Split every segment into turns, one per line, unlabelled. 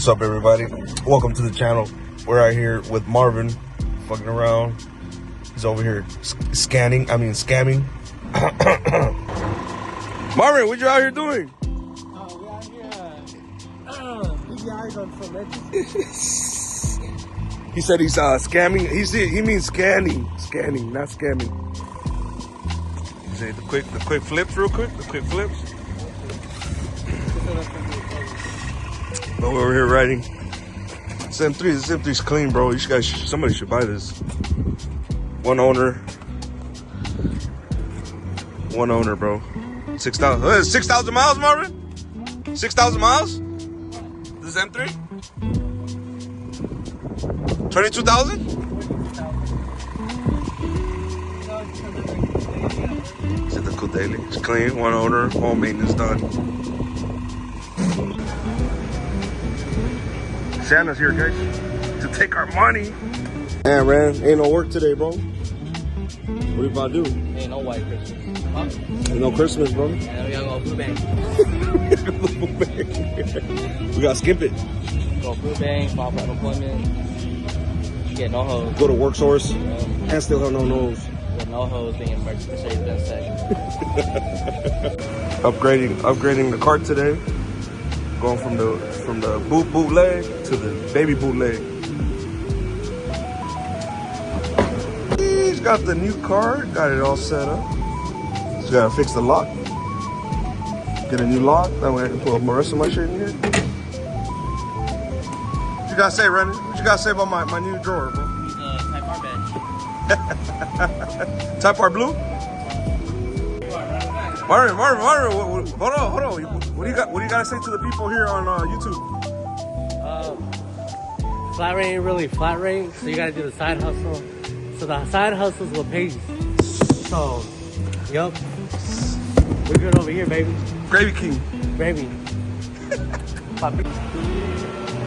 What's up, everybody? Welcome to the channel. We're out here with Marvin, fucking around. He's over here scamming. Marvin, what you out here doing?
We out here PBIs on some legends.
He said he's scamming. He means scanning, not scamming. He said the quick flips, real quick. The quick flips. But we're over here riding. This M3's clean, bro. You guys, somebody should buy this. One owner, bro. 6,000 miles, Marvin. 6,000 miles. This is M3. 22,000. It's the cool daily. It's clean. One owner. All maintenance done. Santa's here, guys, to take our money. Man, ain't no work today, bro. What you about to do?
Ain't no white Christmas. Huh?
Ain't no Christmas, bro.
And we gotta go food bank.
We gotta skip it.
Go food bank, file for unemployment. Get no hose.
Go to work source and still have no nose.
With no hose being Mercedes-Benz section.
Upgrading the cart today. Going from the bootleg to the baby bootleg. He's got the new car, got it all set up. Just gotta fix the lock. Get a new lock, that way I can put the rest of my shit in here. What you gotta say, Randy? What you gotta say about my new drawer, bro?
He's a Type R badge.
Type R blue? Marvin, hold on. What do you gotta say to the people here on YouTube?
Flat rate ain't really flat rate, so you gotta do the side hustle. So the side hustles will pay you. So, yup. We're good over here, baby.
Gravy King.
Gravy.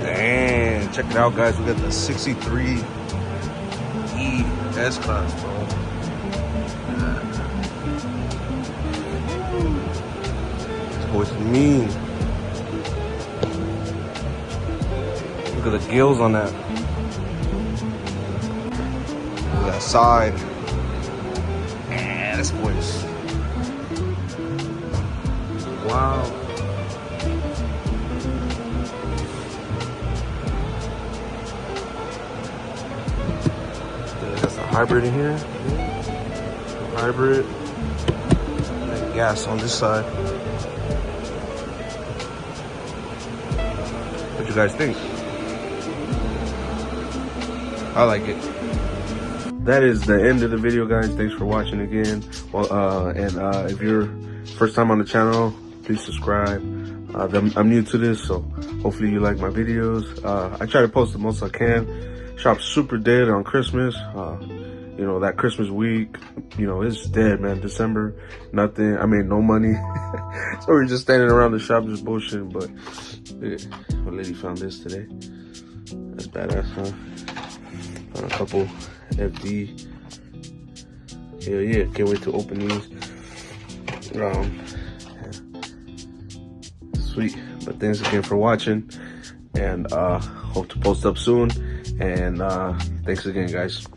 Damn, check it out, guys. We got the 63 E S-Class, bro. Boy's mean. Look at the gills on that. Look at that side. Man, this boy's. Wow. That's a hybrid in here. Hybrid. And gas on this side. What you guys think? I like it. That is the end of the video, guys. Thanks for watching again. Well, if you're first time on the channel, please subscribe. I'm new to this, so hopefully you like my videos. I try to post the most I can. Shop's super dead on Christmas. You know, that Christmas week, you know, it's dead, man. December, nothing. I mean, no money. So we're just standing around the shop just bullshitting. But a lady found this today. That's badass, huh? Found a couple FD. Hell yeah, can't wait to open these. Sweet. But thanks again for watching. And hope to post up soon. And thanks again, guys.